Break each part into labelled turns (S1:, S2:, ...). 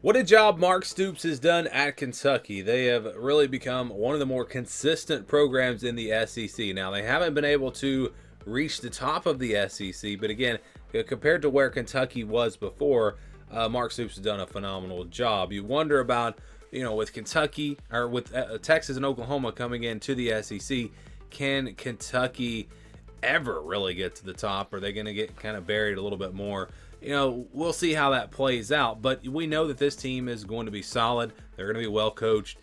S1: What a job Mark Stoops has done at Kentucky. They have really become one of the more consistent programs in the SEC. Now, they haven't been able to reach the top of the SEC, but again, compared to where Kentucky was before, Mark Stoops has done a phenomenal job. You wonder about, with Kentucky or with Texas and Oklahoma coming into the SEC, can Kentucky ever really get to the top? Are they going to get kind of buried a little bit more? We'll see how that plays out, but we know that this team is going to be solid. They're going to be well coached.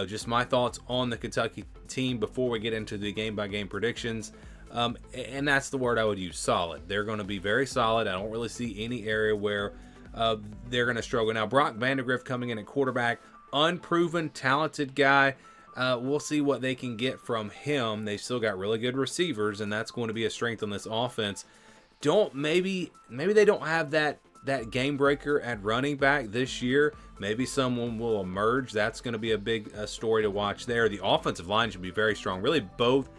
S1: Just my thoughts on the Kentucky team before we get into the game-by-game predictions, and that's the word I would use, solid. They're going to be very solid. I don't really see any area where they're going to struggle. Now, Brock Vandagriff coming in at quarterback, unproven, talented guy. We'll see what they can get from him. They've still got really good receivers, and that's going to be a strength on this offense. Maybe they don't have that game breaker at running back this year. Maybe someone will emerge. That's going to be a big story to watch there. The offensive line should be very strong. Really, both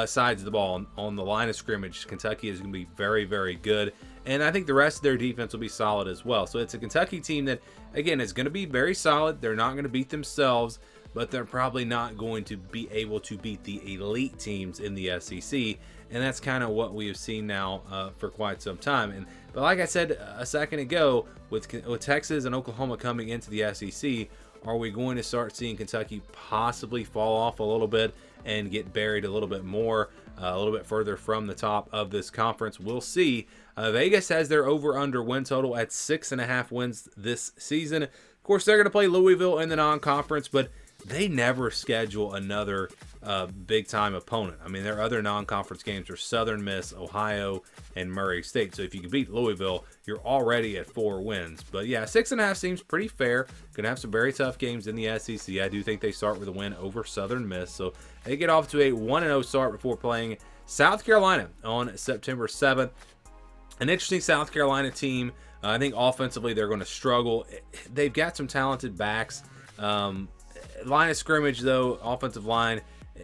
S1: sides of the ball on the line of scrimmage. Kentucky is going to be very, very good. And I think the rest of their defense will be solid as well. So it's a Kentucky team that, again, is going to be very solid. They're not going to beat themselves, but they're probably not going to be able to beat the elite teams in the SEC. And that's kind of what we have seen now for quite some time. But like I said a second ago, with Texas and Oklahoma coming into the SEC, are we going to start seeing Kentucky possibly fall off a little bit and get buried a little bit more, a little bit further from the top of this conference? We'll see. Vegas has their over-under win total at 6.5 wins this season. Of course, they're going to play Louisville in the non-conference, but they never schedule another big-time opponent. I mean, their other non-conference games are Southern Miss, Ohio, and Murray State. So if you can beat Louisville, you're already at 4 wins. But yeah, 6.5 seems pretty fair. Going to have some very tough games in the SEC. I do think they start with a win over Southern Miss. So they get off to a 1-0 start before playing South Carolina on September 7th. An interesting South Carolina team. I think offensively they're going to struggle. They've got some talented backs. Line of scrimmage, though, offensive line,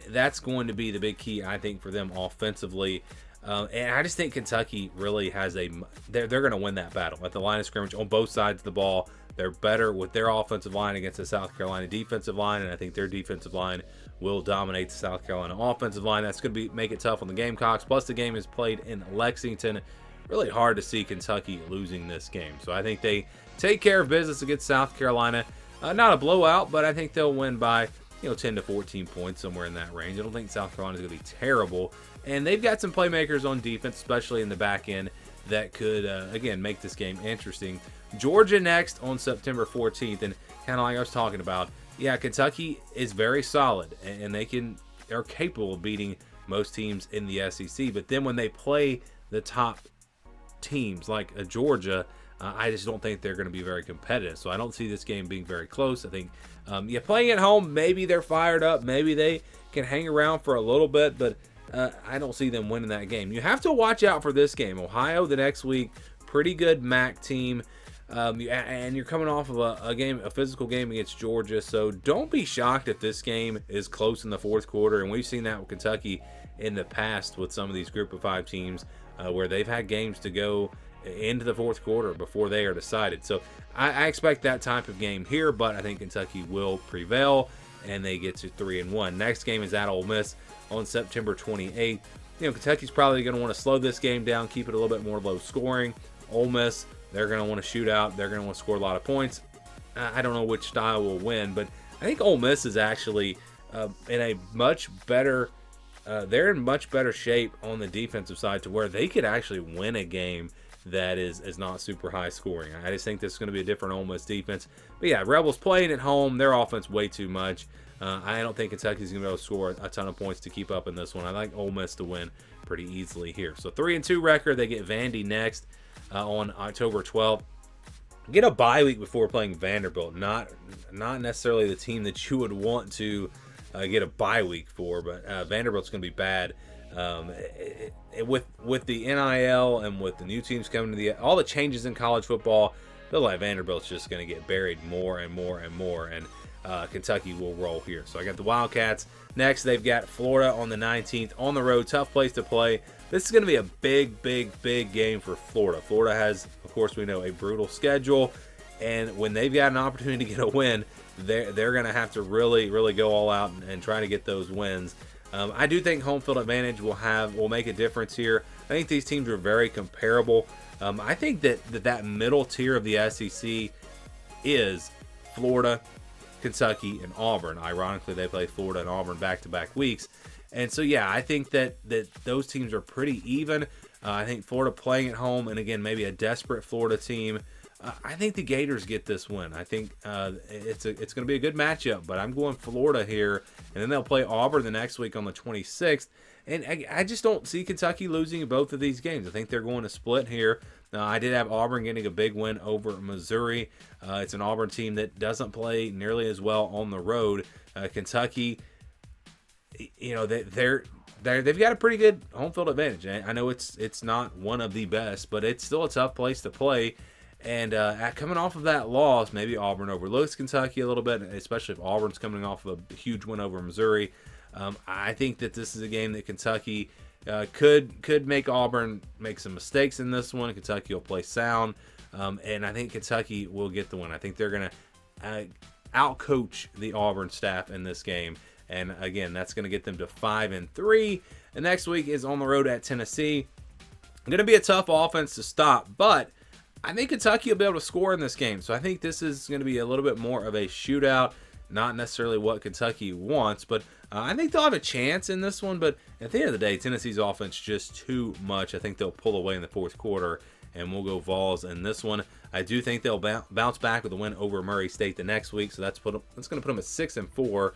S1: that's going to be the big key, I think, for them offensively. And I just think Kentucky really has they're going to win that battle at the line of scrimmage on both sides of the ball. They're better with their offensive line against the South Carolina defensive line, and I think their defensive line will dominate the South Carolina offensive line. That's going to make it tough on the Gamecocks. Plus, the game is played in Lexington. Really hard to see Kentucky losing this game. So I think they take care of business against South Carolina. Not a blowout, but I think they'll win by 10 to 14 points, somewhere in that range. I don't think South Carolina is going to be terrible. And they've got some playmakers on defense, especially in the back end, that could, again, make this game interesting. Georgia next on September 14th. And kind of like I was talking about, yeah, Kentucky is very solid, and they're capable of beating most teams in the SEC. But then when they play the top teams like Georgia, I just don't think they're going to be very competitive. So I don't see this game being very close. I think, playing at home, maybe they're fired up. Maybe they can hang around for a little bit, but I don't see them winning that game. You have to watch out for this game. Ohio the next week, pretty good MAC team. And you're coming off of a physical game against Georgia. So don't be shocked if this game is close in the fourth quarter. And we've seen that with Kentucky in the past with some of these group of 5 teams where they've had games to go into the fourth quarter before they are decided. So I expect that type of game here, but I think Kentucky will prevail and they get to 3-1. Next game is at Ole Miss on September 28th. Kentucky's probably going to want to slow this game down, keep it a little bit more low scoring. Ole Miss, they're going to want to shoot out. They're going to want to score a lot of points. I don't know which style will win, but I think Ole Miss is actually in a much better they're in much better shape on the defensive side to where they could actually win a game that is not super high scoring. I just think this is going to be a different Ole Miss defense. But yeah, Rebels playing at home, their offense way too much. I don't think Kentucky's going to be able to score a ton of points to keep up in this one. I like Ole Miss to win pretty easily here. So 3-2 record. They get Vandy next on October 12th. Get a bye week before playing Vanderbilt. Not necessarily the team that you would want to get a bye week for, but Vanderbilt's going to be bad. With the NIL and with the new teams coming to all the changes in college football, I feel like Vanderbilt's just going to get buried more and more and more, and Kentucky will roll here. So I got the Wildcats next. They've got Florida on the 19th on the road. Tough place to play. This is going to be a big game for Florida. Florida has, of course, we know, a brutal schedule. And when they've got an opportunity to get a win, they're going to have to really, really go all out and try to get those wins. I do think home field advantage will make a difference here. I think these teams are very comparable. I think that middle tier of the SEC is Florida, Kentucky, and Auburn. Ironically, they play Florida and Auburn back-to-back weeks. And so, yeah, I think that those teams are pretty even. I think Florida playing at home, and again, maybe a desperate Florida team. I think the Gators get this win. I think it's going to be a good matchup, but I'm going Florida here. And then they'll play Auburn the next week on the 26th. And I just don't see Kentucky losing both of these games. I think they're going to split here. I did have Auburn getting a big win over Missouri. It's an Auburn team that doesn't play nearly as well on the road. Kentucky, they've got a pretty good home field advantage. I know it's not one of the best, but it's still a tough place to play. And coming off of that loss, maybe Auburn overlooks Kentucky a little bit, especially if Auburn's coming off of a huge win over Missouri. I think that this is a game that Kentucky could make Auburn make some mistakes in this one. Kentucky will play sound, and I think Kentucky will get the win. I think they're going to outcoach the Auburn staff in this game. And again, that's going to get them to 5-3. And next week is on the road at Tennessee. Going to be a tough offense to stop, but I think Kentucky will be able to score in this game. So I think this is going to be a little bit more of a shootout. Not necessarily what Kentucky wants, but I think they'll have a chance in this one. But at the end of the day, Tennessee's offense just too much. I think they'll pull away in the fourth quarter, and we'll go Vols in this one. I do think they'll bounce back with a win over Murray State the next week, so that's going to put them at 6-4.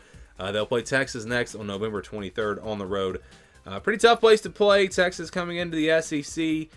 S1: They'll play Texas next on November 23rd on the road. Pretty tough place to play. Texas coming into the SEC.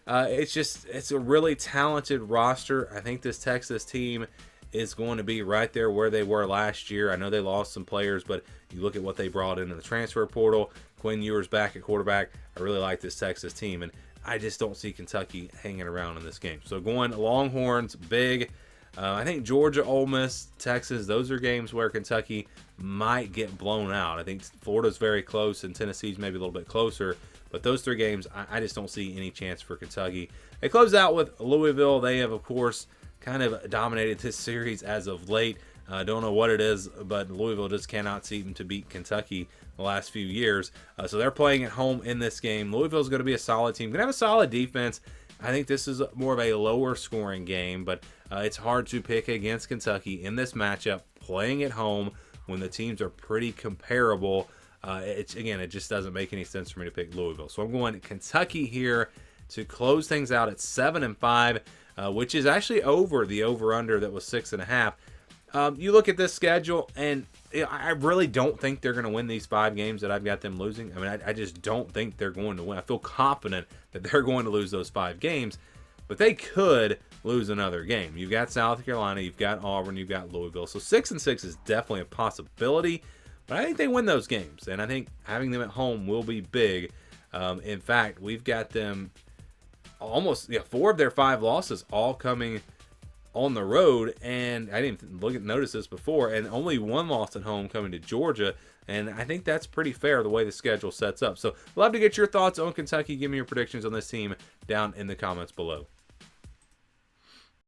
S1: It's a really talented roster. I think this Texas team is going to be right there where they were last year. I know they lost some players, but you look at what they brought into the transfer portal. Quinn Ewers back at quarterback. I really like this Texas team, and I just don't see Kentucky hanging around in this game. So going Longhorns, big. I think Georgia, Ole Miss, Texas, those are games where Kentucky might get blown out. I think Florida's very close, and Tennessee's maybe a little bit closer. But those three games, I just don't see any chance for Kentucky. They close out with Louisville. They have, of course, kind of dominated this series as of late. Don't know what it is, but Louisville just cannot seem to beat Kentucky the last few years. So they're playing at home in this game. Louisville's going to be a solid team. Going to have a solid defense. I think this is more of a lower scoring game, but it's hard to pick against Kentucky in this matchup, playing at home when the teams are pretty comparable. It just doesn't make any sense for me to pick Louisville. So I'm going Kentucky here to close things out at 7-5, which is actually over the over-under that was 6.5. You look at this schedule, and I really don't think they're going to win these 5 games that I've got them losing. I mean, I just don't think they're going to win. I feel confident that they're going to lose those 5 games, but they could lose another game. You've got South Carolina, you've got Auburn, you've got Louisville. So 6-6 is definitely a possibility, but I think they win those games, and I think having them at home will be big. In fact, we've got them almost 4 of their 5 losses all coming on the road, and I didn't notice this before, and only 1 loss at home coming to Georgia, and I think that's pretty fair the way the schedule sets up. So love to get your thoughts on Kentucky. Give me your predictions on this team down in the comments below.